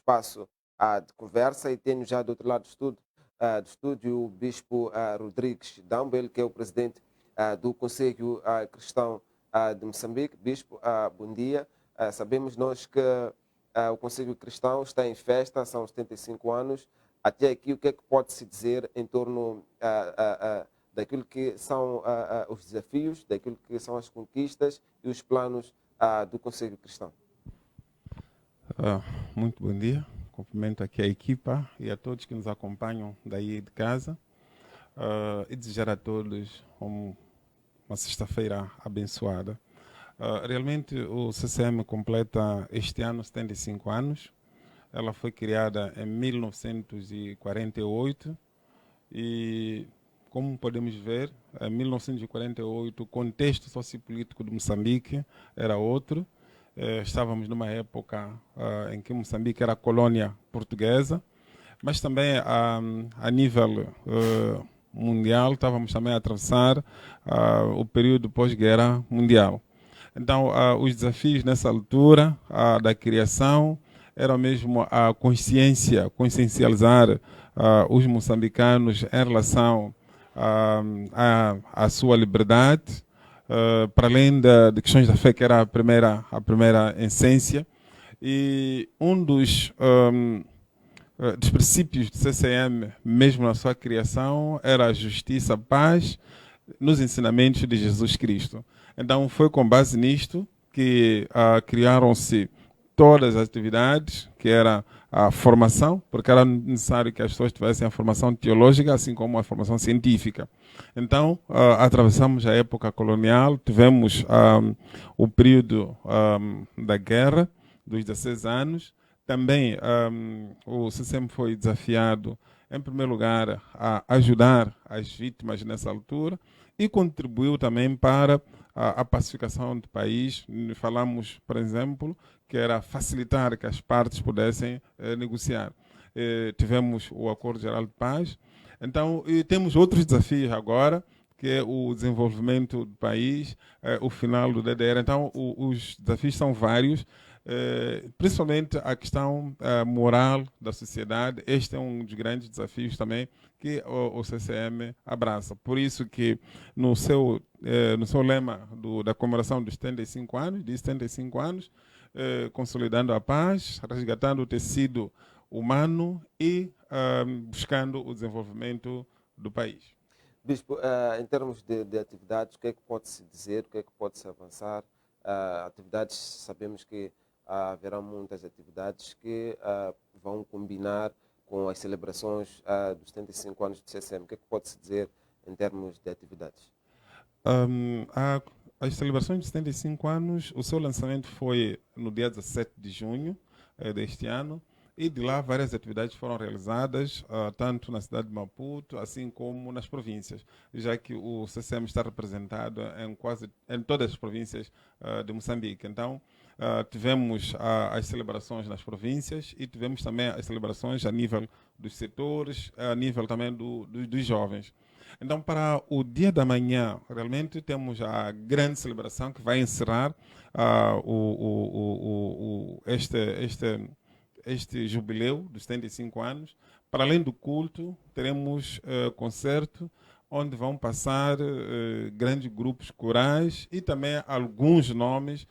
espaço de conversa e tenho já do outro lado do estúdio o Bispo Rodrigues Dambo, ele que é o presidente do Conselho Cristão de Moçambique. Bispo, bom dia. Sabemos nós que o Conselho Cristão está em festa, são 75 anos. Até aqui, o que é que pode-se dizer em torno daquilo que são os desafios, daquilo que são as conquistas e os planos do Conselho Cristão? Ah, muito bom dia. Cumprimento aqui a equipa e a todos que nos acompanham daí de casa. E desejar a todos uma sexta-feira abençoada. Realmente o CCM completa este ano 75 anos. Ela foi criada em 1948 e, como podemos ver, em 1948 o contexto sociopolítico de Moçambique era outro. Estávamos numa época em que Moçambique era colônia portuguesa, mas também a nível mundial estávamos também a atravessar o período pós-guerra mundial. Então, os desafios nessa altura da criação eram mesmo a consciencializar os moçambicanos em relação à sua liberdade, para além de questões da fé, que era a primeira essência. E um dos princípios do CCM, mesmo na sua criação, era a justiça, a paz, nos ensinamentos de Jesus Cristo. Então foi com base nisto que criaram-se todas as atividades, que era a formação, porque era necessário que as pessoas tivessem a formação teológica, assim como a formação científica. Então, atravessamos a época colonial, tivemos o período da guerra, dos 16 anos. Também o CCM foi desafiado, em primeiro lugar, a ajudar as vítimas nessa altura e contribuiu também para a pacificação do país. Falamos, por exemplo, que era facilitar que as partes pudessem negociar. Tivemos o Acordo Geral de Paz. Então, e temos outros desafios agora, que é o desenvolvimento do país, o final do DDR. Então, os desafios são vários, principalmente a questão moral da sociedade. Este é um dos grandes desafios também que o CCM abraça. Por isso que no seu lema da comemoração dos 75 anos, de 75 anos, consolidando a paz, resgatando o tecido humano e buscando o desenvolvimento do país. Bispo, em termos de atividades, o que é que pode-se dizer, o que é que pode-se avançar? Atividades, sabemos que haverá muitas atividades que vão combinar com as celebrações dos 75 anos do CCM. O que é que pode-se dizer em termos de atividades? As celebrações de 75 anos, o seu lançamento foi no dia 17 de junho deste ano, e de lá várias atividades foram realizadas, tanto na cidade de Maputo, assim como nas províncias, já que o CCM está representado em todas as províncias de Moçambique. Então, tivemos as celebrações nas províncias e tivemos também as celebrações a nível dos setores, a nível também dos jovens. Então, para o dia da manhã, realmente temos a grande celebração que vai encerrar este jubileu dos 75 anos. Para além do culto, teremos concerto, onde vão passar grandes grupos corais e também alguns nomes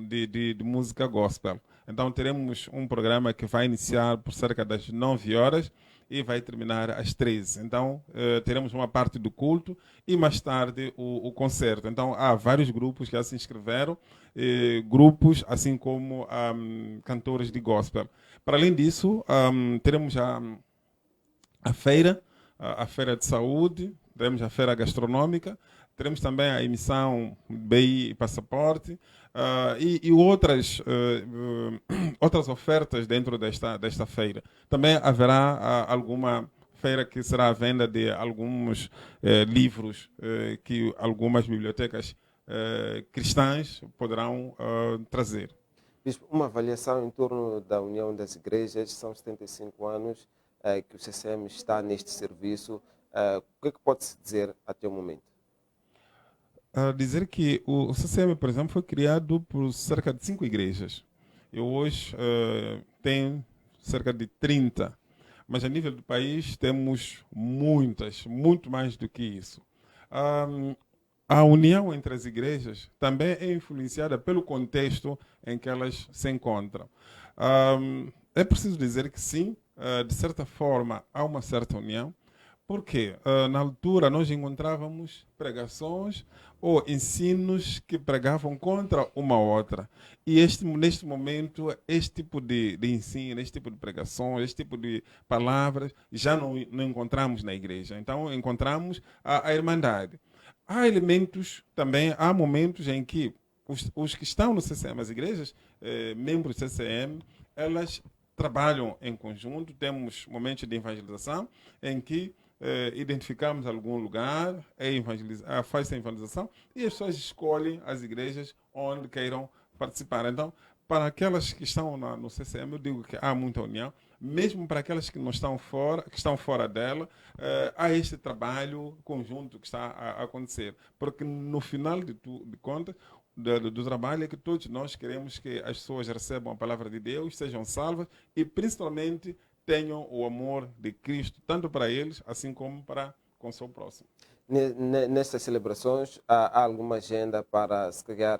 de música gospel. Então, teremos um programa que vai iniciar por cerca das 9 horas e vai terminar às 13. Então, teremos uma parte do culto e mais tarde o concerto. Então, há vários grupos que já se inscreveram, grupos assim como cantores de gospel. Para além disso, teremos a feira, a feira de saúde, teremos a feira gastronômica, teremos também a emissão BI e passaporte, e outras ofertas dentro desta feira. Também haverá alguma feira que será a venda de alguns livros que algumas bibliotecas cristãs poderão trazer. Bispo, uma avaliação em torno da União das Igrejas, são 75 anos que o CCM está neste serviço. O que é que pode-se dizer até o momento? Dizer que o CCM, por exemplo, foi criado por cerca de 5 igrejas. E hoje tem cerca de 30. Mas a nível do país temos muitas, muito mais do que isso. Ahm, a união entre as igrejas também é influenciada pelo contexto em que elas se encontram. É preciso dizer que sim, de certa forma há uma certa união, porque na altura nós encontrávamos pregações ou ensinos que pregavam contra uma outra. E neste momento, este tipo de ensino, este tipo de pregações, este tipo de palavras, já não encontramos na igreja. Então, encontramos a irmandade. Há elementos também, há momentos em que os que estão no CCM, as igrejas, membros do CCM, elas trabalham em conjunto, temos momentos de evangelização em que identificamos algum lugar, faz a evangelização e as pessoas escolhem as igrejas onde queiram participar. Então, para aquelas que estão no CCM, eu digo que há muita união. Mesmo para aquelas que não estão fora, que estão fora dela, há este trabalho conjunto que está a acontecer. Porque no final de contas, do trabalho é que todos nós queremos que as pessoas recebam a palavra de Deus, sejam salvas e principalmente tenham o amor de Cristo, tanto para eles, assim como para com o seu próximo. Nestas celebrações, há alguma agenda para, se calhar,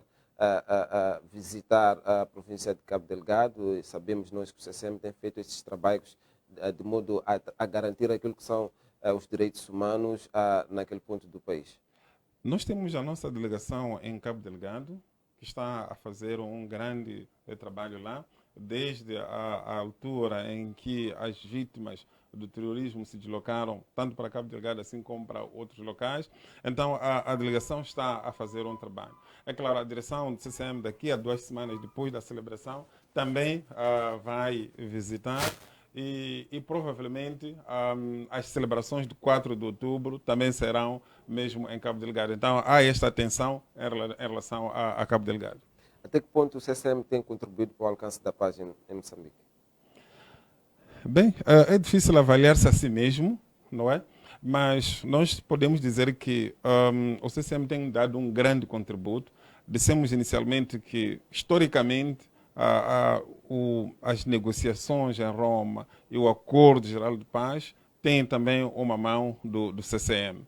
visitar a província de Cabo Delgado? E sabemos nós que o CCM tem feito esses trabalhos de modo a garantir aquilo que são os direitos humanos naquele ponto do país. Nós temos a nossa delegação em Cabo Delgado, que está a fazer um grande trabalho lá, desde a altura em que as vítimas do terrorismo se deslocaram tanto para Cabo Delgado assim como para outros locais. Então a delegação está a fazer um trabalho. É claro, a direção do CCM daqui a 2 semanas depois da celebração também vai visitar e provavelmente as celebrações de 4 de outubro também serão mesmo em Cabo Delgado. Então há esta atenção em relação a Cabo Delgado. Até que ponto o CCM tem contribuído para o alcance da paz em Moçambique? Bem, é difícil avaliar-se a si mesmo, não é? Mas nós podemos dizer que o CCM tem dado um grande contributo. Dissemos inicialmente que, historicamente, as negociações em Roma e o Acordo Geral de Paz têm também uma mão do CCM.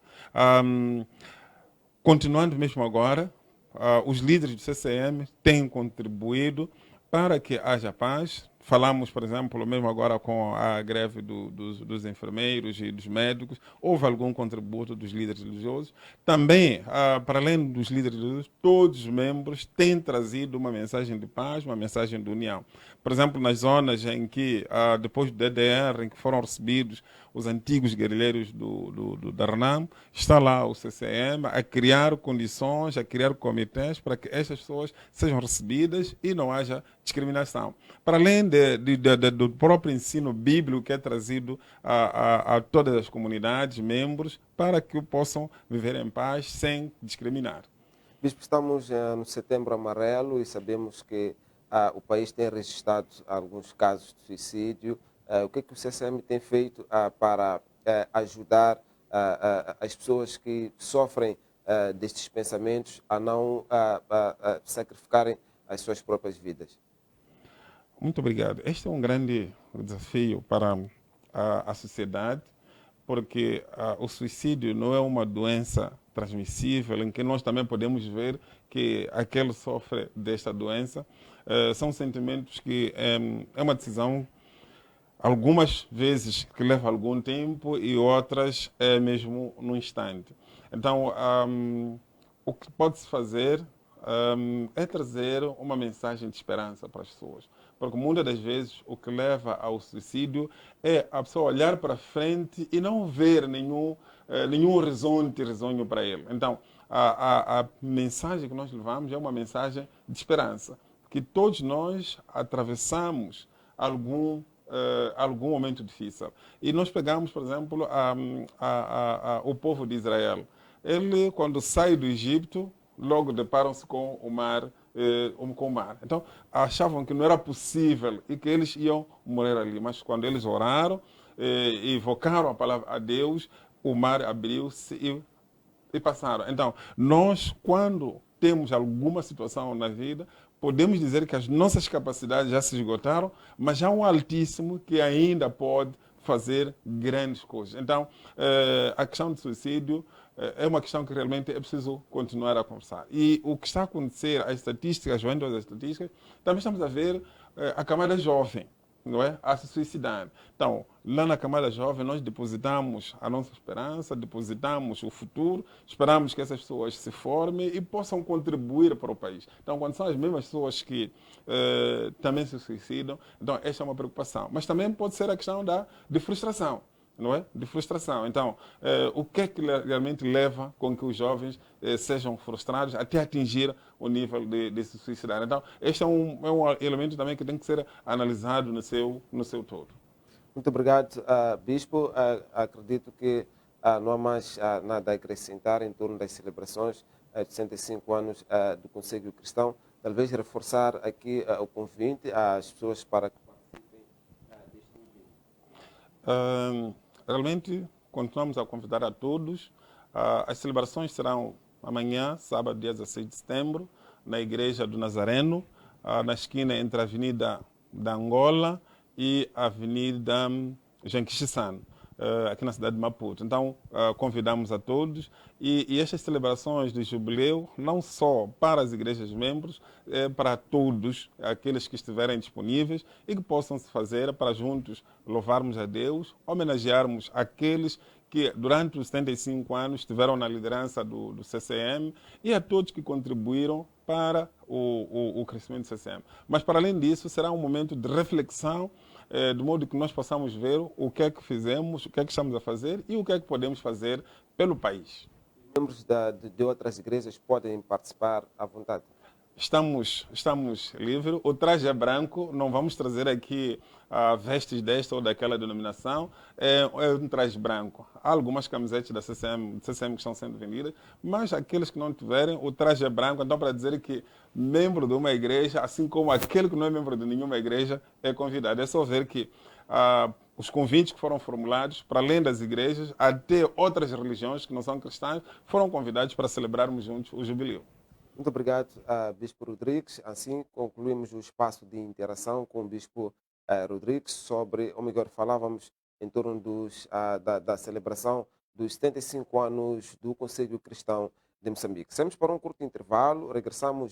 Continuando mesmo agora, os líderes do CCM têm contribuído para que haja paz. Falamos, por exemplo, mesmo agora com a greve dos enfermeiros e dos médicos, houve algum contributo dos líderes religiosos. Também, para além dos líderes religiosos, todos os membros têm trazido uma mensagem de paz, uma mensagem de união. Por exemplo, nas zonas em que, depois do DDR, em que foram recebidos os antigos guerrilheiros do Darnam, está lá o CCM a criar condições, a criar comitês para que estas pessoas sejam recebidas e não haja discriminação. Para além do próprio ensino bíblico que é trazido a todas as comunidades, membros, para que possam viver em paz sem discriminar. Bispo, estamos no Setembro Amarelo e sabemos que o país tem registrado alguns casos de suicídio. O que é que o CCM tem feito para ajudar as pessoas que sofrem destes pensamentos a não sacrificarem as suas próprias vidas? Muito obrigado. Este é um grande desafio para a sociedade, porque o suicídio não é uma doença transmissível, em que nós também podemos ver que aquele sofre desta doença. São sentimentos que é uma decisão, algumas vezes que leva algum tempo e outras é mesmo no instante. Então, o que pode-se fazer é trazer uma mensagem de esperança para as pessoas. Porque muitas das vezes o que leva ao suicídio é a pessoa olhar para frente e não ver nenhum horizonte risonho para ele. Então, a mensagem que nós levamos é uma mensagem de esperança. Que todos nós atravessamos algum momento difícil. E nós pegamos, por exemplo, o povo de Israel. Ele, quando sai do Egito, logo deparam-se com o mar. Então, achavam que não era possível e que eles iam morrer ali. Mas quando eles oraram e invocaram a palavra a Deus, o mar abriu-se e passaram. Então, nós, quando temos alguma situação na vida, podemos dizer que as nossas capacidades já se esgotaram, mas há um Altíssimo que ainda pode fazer grandes coisas. Então, a questão do suicídio é uma questão que realmente é preciso continuar a conversar. E o que está a acontecer, as estatísticas, vendo as estatísticas, também estamos a ver a camada jovem, não é? A se suicidar. Então, lá na camada jovem, nós depositamos a nossa esperança, depositamos o futuro, esperamos que essas pessoas se formem e possam contribuir para o país. Então, quando são as mesmas pessoas que também se suicidam, então esta é uma preocupação. Mas também pode ser a questão de frustração. Não é? De frustração. Então, o que é que realmente leva com que os jovens sejam frustrados até atingir o nível de se suicidar? Então, este é um elemento também que tem que ser analisado no seu todo. Muito obrigado, Bispo. Acredito que não há mais nada a acrescentar em torno das celebrações de 65 anos do Conselho Cristão. Talvez reforçar aqui o convite às pessoas para que participem deste evento. Realmente, continuamos a convidar a todos. As celebrações serão amanhã, sábado, dia 16 de setembro, na Igreja do Nazareno, na esquina entre a Avenida da Angola e a Avenida Jean-Quixissano, aqui na cidade de Maputo. Então, convidamos a todos e estas celebrações do jubileu, não só para as igrejas membros, para todos aqueles que estiverem disponíveis e que possam se fazer para juntos louvarmos a Deus, homenagearmos aqueles que durante os 75 anos estiveram na liderança do CCM e a todos que contribuíram para o crescimento do CCM. Mas, para além disso, será um momento de reflexão, de modo que nós possamos ver o que é que fizemos, o que é que estamos a fazer e o que é que podemos fazer pelo país. Membros de outras igrejas podem participar à vontade. Estamos livres. O traje é branco, não vamos trazer aqui vestes desta ou daquela denominação. É um traje branco. Há algumas camisetas da CCM que estão sendo vendidas, mas aqueles que não tiverem, o traje é branco. Então, para dizer que membro de uma igreja, assim como aquele que não é membro de nenhuma igreja, é convidado. É só ver que os convites que foram formulados, para além das igrejas, até outras religiões que não são cristãs, foram convidados para celebrarmos juntos o jubileu. Muito obrigado, Bispo Rodrigues. Assim concluímos o espaço de interação com o Bispo Rodrigues sobre, ou melhor, falávamos em torno da celebração dos 75 anos do Conselho Cristão de Moçambique. Saímos para um curto intervalo, regressamos